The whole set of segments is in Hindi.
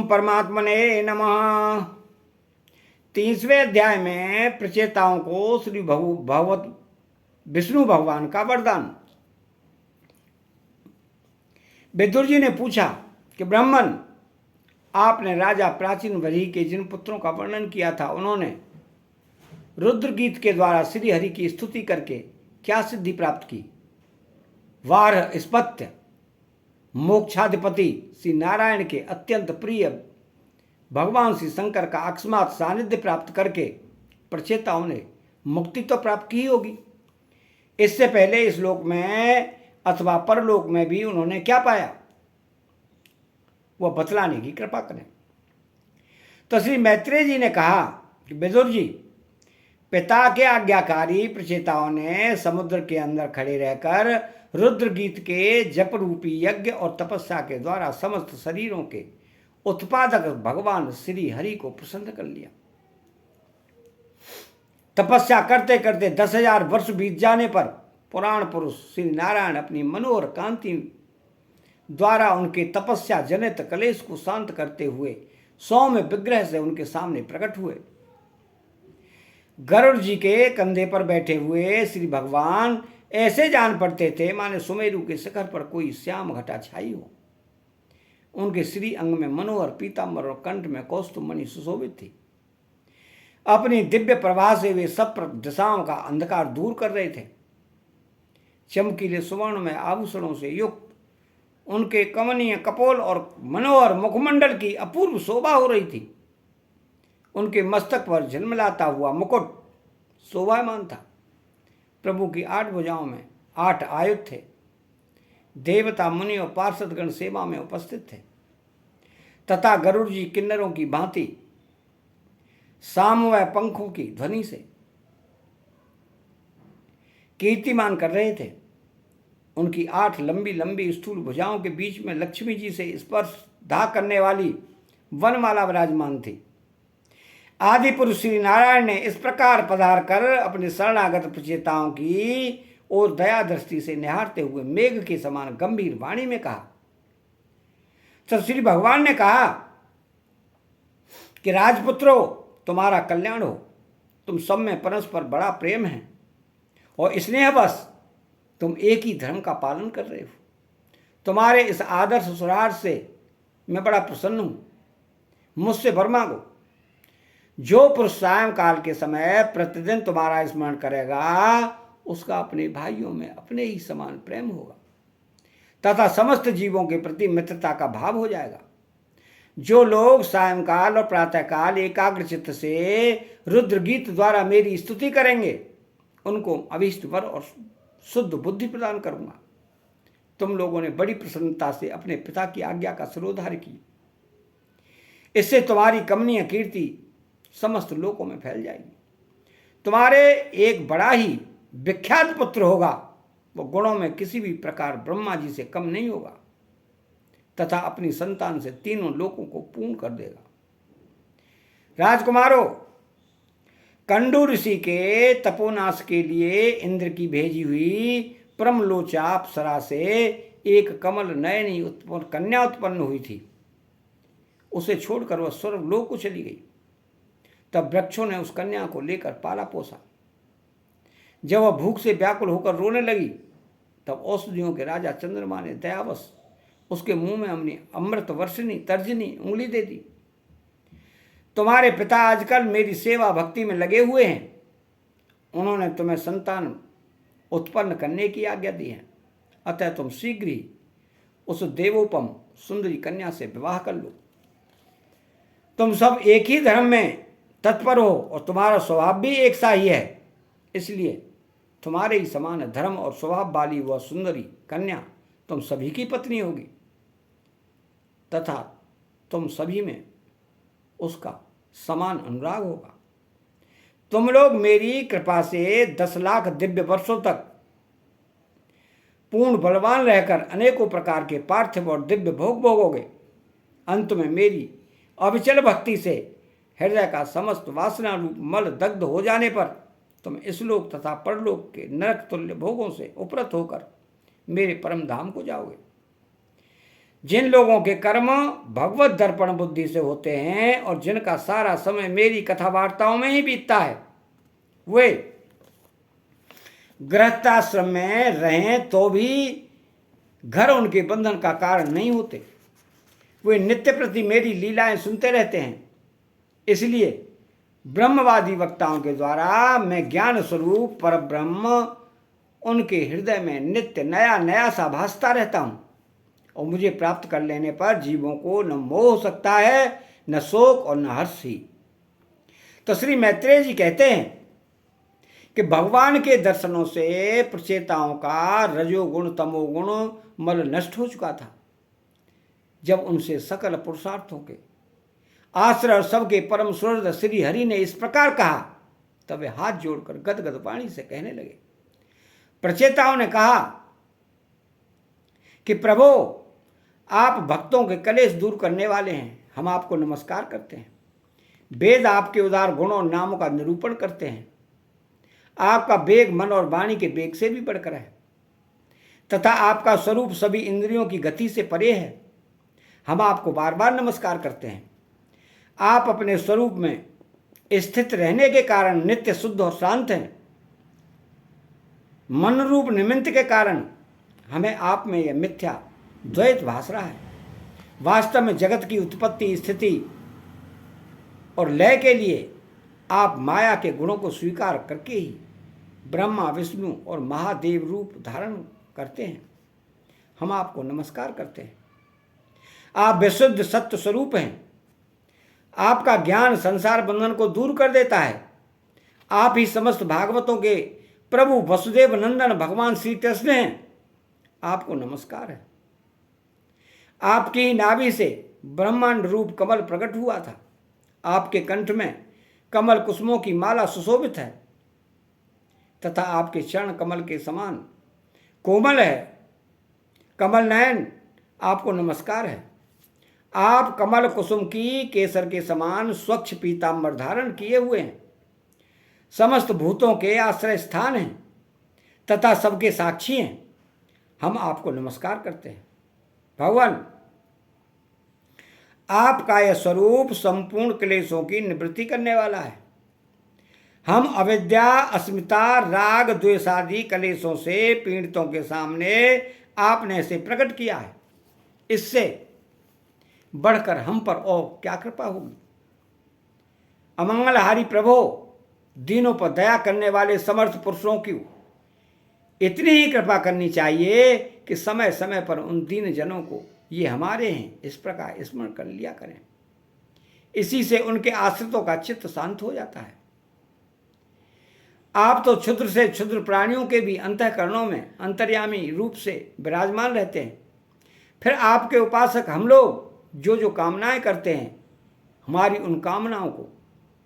परमात्मने नमः। 30वें अध्याय में प्रचेताओं को श्री भगवत विष्णु भगवान का वरदान। विदुर जी ने पूछा कि ब्राह्मण, आपने राजा प्राचीन वरी के जिन पुत्रों का वर्णन किया था, उन्होंने रुद्र गीत के द्वारा श्री हरि की स्तुति करके क्या सिद्धि प्राप्त की? वार स्पत्य मोक्षाधिपति श्री नारायण के अत्यंत प्रिय भगवान श्री शंकर का अकस्मात सानिध्य प्राप्त करके प्रचेताओं ने मुक्ति तो प्राप्त की होगी। इससे पहले इस लोक में अथवा परलोक में भी उन्होंने क्या पाया, वह बतलाने की कृपा करें। तो श्री मैत्रेय जी ने कहा कि विदुर जी, पिता के आज्ञाकारी प्रचेताओं ने समुद्र के अंदर खड़े रहकर रुद्र गीत के जप रूपी यज्ञ और तपस्या के द्वारा समस्त शरीरों के उत्पादक भगवान श्री हरि को प्रसन्न कर लिया। तपस्या करते करते 10,000 वर्ष बीत जाने पर पुराण पुरुष श्री नारायण अपनी मनोहर कांति द्वारा उनके तपस्या जनित कलेश को शांत करते हुए सौम्य विग्रह से उनके सामने प्रकट हुए। गरुड़ जी के कंधे पर बैठे हुए श्री भगवान ऐसे जान पड़ते थे माने सुमेरु के शिखर पर कोई श्याम घटा छाई हो। उनके श्री अंग में मनोहर पीताम्बर और कंठ में कौस्तुभमणि सुशोभित थी। अपनी दिव्य प्रभा से वे सब दिशाओं का अंधकार दूर कर रहे थे। चमकीले सुवर्ण में आभूषणों से युक्त उनके कमनीय कपोल और मनोहर मुखमंडल की अपूर्व शोभा हो रही थी। उनके मस्तक पर झलमलाता हुआ मुकुट शोभायमान था। प्रभु की 8 भुजाओं में 8 आयुध थे। देवता मुनि और पार्षदगण सेवा में उपस्थित थे तथा गरुड़ जी किन्नरों की भांति सामवय पंखों की ध्वनि से कीर्तिमान कर रहे थे। उनकी 8 लंबी लंबी स्थूल भुजाओं के बीच में लक्ष्मी जी से स्पर्श धा करने वाली वनमाला विराजमान थी। आदि पुरुष श्री नारायण ने इस प्रकार पधार कर अपने शरणागत प्रचेताओं की और दया दृष्टि से निहारते हुए मेघ के समान गंभीर वाणी में कहा। तो श्री भगवान ने कहा कि राजपुत्रों, तुम्हारा कल्याण हो। तुम सब में परस्पर बड़ा प्रेम है और स्नेहवश तुम एक ही धर्म का पालन कर रहे हो। तुम्हारे इस आदर्श सुरार से मैं बड़ा प्रसन्न हूं। मुझसे वर मांगो। जो पुरुष सायंकाल के समय प्रतिदिन तुम्हारा स्मरण करेगा, उसका अपने भाइयों में अपने ही समान प्रेम होगा तथा समस्त जीवों के प्रति मित्रता का भाव हो जाएगा। जो लोग सायंकाल और प्रातःकाल एकाग्र चित्त से रुद्र गीत द्वारा मेरी स्तुति करेंगे, उनको अभीष्ट वर और शुद्ध बुद्धि प्रदान करूंगा। तुम लोगों ने बड़ी प्रसन्नता से अपने पिता की आज्ञा का सिरोधार्य की। इससे तुम्हारी कमनीय कीर्ति समस्त लोकों में फैल जाएगी। तुम्हारे एक बड़ा ही विख्यात पुत्र होगा। वो गुणों में किसी भी प्रकार ब्रह्मा जी से कम नहीं होगा तथा अपनी संतान से तीनों लोकों को पूर्ण कर देगा। राजकुमारों, कंडू ऋषि के तपोनाश के लिए इंद्र की भेजी हुई परमलोचा अप्सरा से एक कमल नयनी कन्या उत्पन्न हुई थी। उसे छोड़कर वह स्वर्गलोक को चली गई। तब वृक्षों ने उस कन्या को लेकर पाला पोसा। जब वह भूख से व्याकुल होकर रोने लगी, तब औषधियों के राजा चंद्रमा ने दयावश उसके मुंह में अपनी अमृत वर्षिणी तर्जनी उंगली दे दी। तुम्हारे पिता आजकल मेरी सेवा भक्ति में लगे हुए हैं। उन्होंने तुम्हें संतान उत्पन्न करने की आज्ञा दी है। अतः तुम शीघ्र ही उस देवोपम सुंदरी कन्या से विवाह कर लो। तुम सब एक ही धर्म में तत्पर हो और तुम्हारा स्वभाव भी एक सा ही है। इसलिए तुम्हारे ही समान धर्म और स्वभाव वाली वह सुंदरी कन्या तुम सभी की पत्नी होगी तथा तुम सभी में उसका समान अनुराग होगा। तुम लोग मेरी कृपा से 10 लाख दिव्य वर्षों तक पूर्ण बलवान रहकर अनेकों प्रकार के पार्थिव और दिव्य भोग भोगोगे। अंत में मेरी अविचल भक्ति से हृदय का समस्त वासना रूप मल दग्ध हो जाने पर तुम इस लोक तथा परलोक के नरक तुल्य भोगों से उपरत होकर मेरे परम धाम को जाओगे। जिन लोगों के कर्म भगवत दर्पण बुद्धि से होते हैं और जिनका सारा समय मेरी कथा वार्ताओं में ही बीतता है, वे गृहस्थाश्रम में रहें तो भी घर उनके बंधन का कारण नहीं होते। वे नित्य प्रति मेरी लीलाएं सुनते रहते हैं। इसलिए ब्रह्मवादी वक्ताओं के द्वारा मैं ज्ञान स्वरूप परब्रह्म उनके हृदय में नित्य नया नया सा भासता रहता हूं और मुझे प्राप्त कर लेने पर जीवों को न मोह हो सकता है, न शोक और न हर्ष ही। तो श्री मैत्रेय जी कहते हैं कि भगवान के दर्शनों से प्रचेताओं का रजोगुण तमोगुण मल नष्ट हो चुका था। जब उनसे सकल पुरुषार्थों के आश्रय और सबके परम सुहृद श्री हरि ने इस प्रकार कहा, तब वे हाथ जोड़कर गदगद वाणी से कहने लगे। प्रचेताओं ने कहा कि प्रभु, आप भक्तों के कलेश दूर करने वाले हैं, हम आपको नमस्कार करते हैं। वेद आपके उदार गुणों और नामों का निरूपण करते हैं। आपका वेग मन और वाणी के वेग से भी बढ़कर है तथा आपका स्वरूप सभी इंद्रियों की गति से परे है। हम आपको बार बार नमस्कार करते हैं। आप अपने स्वरूप में स्थित रहने के कारण नित्य शुद्ध और शांत हैं। मन रूप निमित्त के कारण हमें आप में यह मिथ्या द्वैत भास रहा है। वास्तव में जगत की उत्पत्ति, स्थिति और लय के लिए आप माया के गुणों को स्वीकार करके ही ब्रह्मा, विष्णु और महादेव रूप धारण करते हैं। हम आपको नमस्कार करते हैं। आप विशुद्ध सत्य स्वरूप हैं। आपका ज्ञान संसार बंधन को दूर कर देता है। आप ही समस्त भागवतों के प्रभु वसुदेव नंदन भगवान श्री कृष्ण हैं। आपको नमस्कार है। आपकी ही नाभि से ब्रह्मांड रूप कमल प्रकट हुआ था। आपके कंठ में कमल कुसुमों की माला सुशोभित है तथा आपके चरण कमल के समान कोमल है। कमल नयन, आपको नमस्कार है। आप कमल कुसुम की केसर के समान स्वच्छ पीतांबर धारण किए हुए हैं। समस्त भूतों के आश्रय स्थान हैं तथा सबके साक्षी हैं। हम आपको नमस्कार करते हैं। भगवान, आपका यह स्वरूप संपूर्ण क्लेशों की निवृत्ति करने वाला है। हम अविद्या, अस्मिता, राग, द्वेष आदि क्लेशों से पीड़ितों के सामने आपने इसे प्रकट किया है। इससे बढ़कर हम पर और क्या कृपा होगी। अमंगलहारी प्रभो, दीनों पर दया करने वाले समर्थ पुरुषों की इतनी ही कृपा करनी चाहिए कि समय समय पर उन दीन जनों को ये हमारे हैं इस प्रकार स्मरण कर लिया करें। इसी से उनके आश्रितों का चित्त शांत हो जाता है। आप तो क्षुद्र से क्षुद्र प्राणियों के भी अंतःकरणों में अंतर्यामी रूप से विराजमान रहते हैं। फिर आपके उपासक हम लोग जो जो कामनाएं करते हैं, हमारी उन कामनाओं को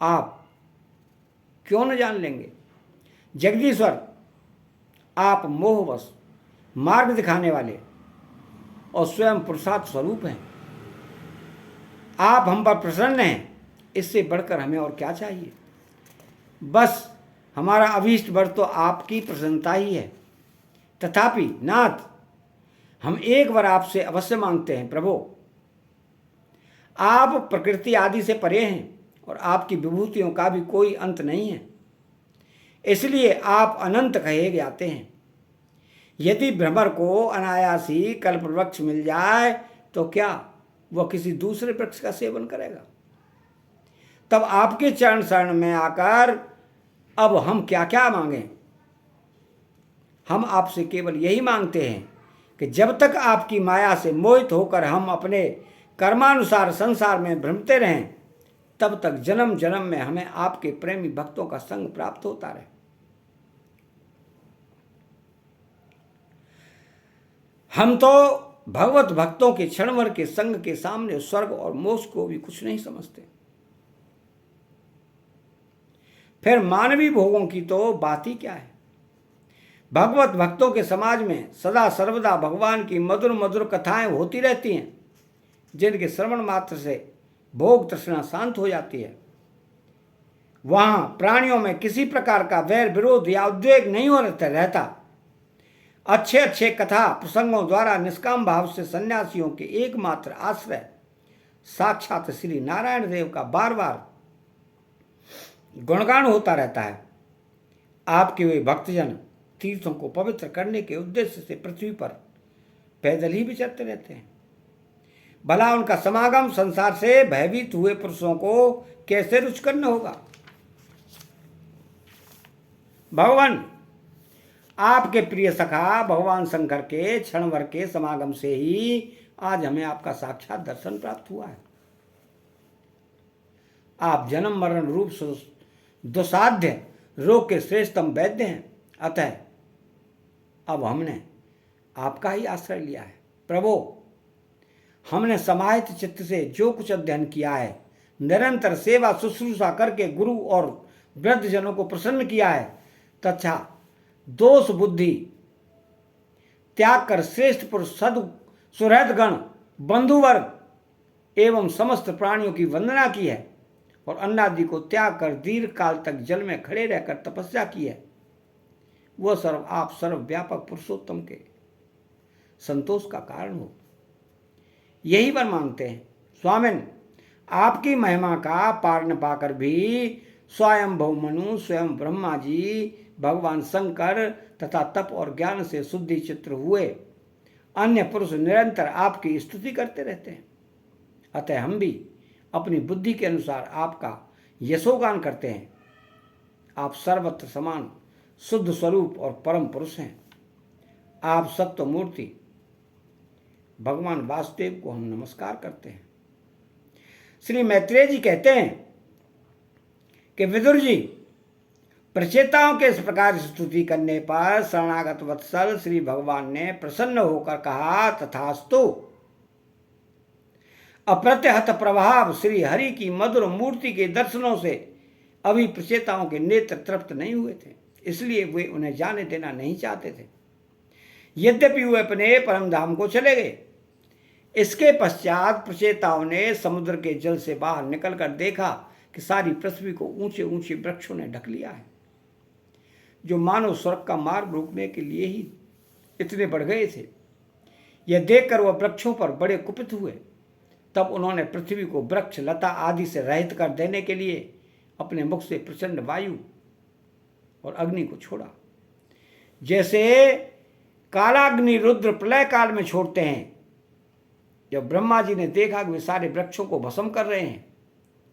आप क्यों न जान लेंगे। जगदीश्वर, आप मोहवश मार्ग दिखाने वाले और स्वयं पुरुषार्थ स्वरूप हैं। आप हम पर प्रसन्न हैं। इससे बढ़कर हमें और क्या चाहिए। बस हमारा अभीष्ट वर तो आपकी प्रसन्नता ही है। तथापि नाथ, हम एक बार आपसे अवश्य मांगते हैं। प्रभु, आप प्रकृति आदि से परे हैं और आपकी विभूतियों का भी कोई अंत नहीं है। इसलिए आप अनंत कहे जाते हैं। यदि भ्रमर को अनायास ही कल्प वृक्ष मिल जाए तो क्या वह किसी दूसरे वृक्ष का सेवन करेगा। तब आपके चरण शरण में आकर अब हम क्या क्या मांगें। हम आपसे केवल यही मांगते हैं कि जब तक आपकी माया से मोहित होकर हम अपने कर्मानुसार संसार में भ्रमते रहें, तब तक जन्म जन्म में हमें आपके प्रेमी भक्तों का संग प्राप्त होता रहे। हम तो भगवत भक्तों के क्षण भर के संग के सामने स्वर्ग और मोक्ष को भी कुछ नहीं समझते। फिर मानवीय भोगों की तो बात ही क्या है। भगवत भक्तों के समाज में सदा सर्वदा भगवान की मधुर मधुर कथाएं होती रहती हैं, जिनके श्रवण मात्र से भोग तृष्णा शांत हो जाती है। वहां प्राणियों में किसी प्रकार का वैर विरोध या उद्वेग नहीं हो रहता। अच्छे अच्छे कथा प्रसंगों द्वारा निष्काम भाव से सन्यासियों के एकमात्र आश्रय साक्षात श्री नारायण देव का बार बार गुणगान होता रहता है। आपके वे भक्तजन तीर्थों को पवित्र करने के उद्देश्य से पृथ्वी पर पैदल ही विचरते रहते हैं। भला उनका समागम संसार से भयभीत हुए पुरुषों को कैसे रुचकर न होगा। भगवान आपके प्रिय सखा भगवान शंकर के क्षण भर के समागम से ही आज हमें आपका साक्षात दर्शन प्राप्त हुआ है। आप जन्म मरण रूप दुसाध्य रोग के श्रेष्ठतम वैद्य हैं। अतः अब हमने आपका ही आश्रय लिया है। प्रभु, हमने समाहित चित्त से जो कुछ अध्ययन किया है, निरंतर सेवा शुश्रूषा करके गुरु और वृद्धजनों को प्रसन्न किया है तथा दोष बुद्धि त्याग कर श्रेष्ठ पुरुष सुहृदगण बंधुवर्ग एवं समस्त प्राणियों की वंदना की है और अन्नादि को त्याग कर दीर्घ काल तक जल में खड़े रहकर तपस्या की है, वह आप सर्वव्यापक पुरुषोत्तम के संतोष का कारण हो, यही वर मांगते हैं। स्वामिन, आपकी महिमा का पार न पाकर भी स्वयं मनु स्वयं ब्रह्मा जी भगवान शंकर तथा तप और ज्ञान से शुद्धि चित्र हुए अन्य पुरुष निरंतर आपकी स्तुति करते रहते हैं। अतः हम भी अपनी बुद्धि के अनुसार आपका यशोगान करते हैं। आप सर्वत्र समान शुद्ध स्वरूप और परम पुरुष हैं। आप सत्व मूर्ति भगवान वासुदेव को हम नमस्कार करते हैं। श्री मैत्रेय जी कहते हैं कि विदुर जी, प्रचेताओं के इस प्रकार स्तुति करने पर शरणागत वत्सल श्री भगवान ने प्रसन्न होकर कहा, तथास्तु। अप्रत्यहत प्रभाव श्री हरि की मधुर मूर्ति के दर्शनों से अभी प्रचेताओं के नेत्र तृप्त नहीं हुए थे, इसलिए वे उन्हें जाने देना नहीं चाहते थे। यद्यपि वे अपने परम धाम को चले गए। इसके पश्चात प्रचेताओं ने समुद्र के जल से बाहर निकलकर देखा कि सारी पृथ्वी को ऊंचे ऊंचे वृक्षों ने ढक लिया है, जो मानव स्वर्ग का मार्ग रोकने के लिए ही इतने बढ़ गए थे। यह देखकर वह वृक्षों पर बड़े कुपित हुए। तब उन्होंने पृथ्वी को वृक्ष लता आदि से रहित कर देने के लिए अपने मुख से प्रचंड वायु और अग्नि को छोड़ा। जैसे कालाग्नि रुद्र प्रलय काल में छोड़ते हैं। जब ब्रह्मा जी ने देखा कि वे सारे वृक्षों को भस्म कर रहे हैं,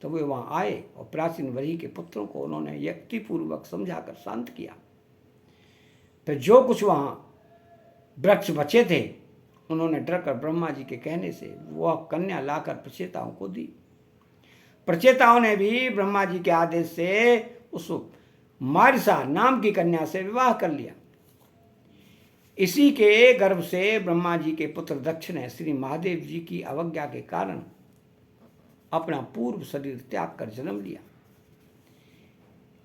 तो वे वहां आए और प्राचीन वरी के पुत्रों को उन्होंने युक्तिपूर्वक समझाकर शांत किया। फिर जो कुछ वहां वृक्ष बचे थे, उन्होंने डरकर ब्रह्मा जी के कहने से वह कन्या लाकर प्रचेताओं को दी। प्रचेताओं ने भी ब्रह्मा जी के आदेश से उस मारिसा नाम की कन्या से विवाह कर लिया। इसी के गर्भ से ब्रह्मा जी के पुत्र दक्ष ने श्री महादेव जी की अवज्ञा के कारण अपना पूर्व शरीर त्याग कर जन्म लिया।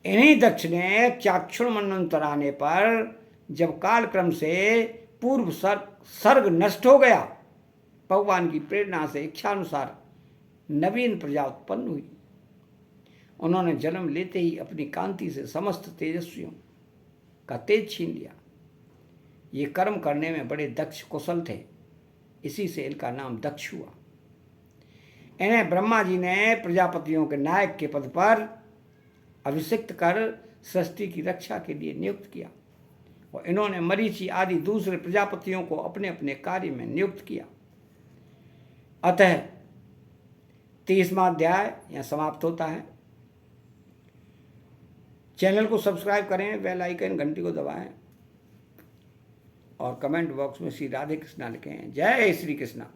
इन्हीं दक्ष ने चाक्षुण मनवंतर आने पर जब कालक्रम से पूर्व सर्ग नष्ट हो गया, भगवान की प्रेरणा से इच्छानुसार नवीन प्रजा उत्पन्न हुई। उन्होंने जन्म लेते ही अपनी कांति से समस्त तेजस्वियों का तेज छीन लिया। ये कर्म करने में बड़े दक्ष कुशल थे, इसी से इनका नाम दक्ष हुआ। इन्हें ब्रह्मा जी ने प्रजापतियों के नायक के पद पर अभिषिक्त कर सृष्टि की रक्षा के लिए नियुक्त किया और इन्होंने मरीचि आदि दूसरे प्रजापतियों को अपने अपने कार्य में नियुक्त किया। अतः 30वां अध्याय यहाँ समाप्त होता है। चैनल को सब्सक्राइब करें, बेल आइकन घंटी को दबाएं और कमेंट बॉक्स में श्री राधे कृष्णा लिखें। जय श्री कृष्णा।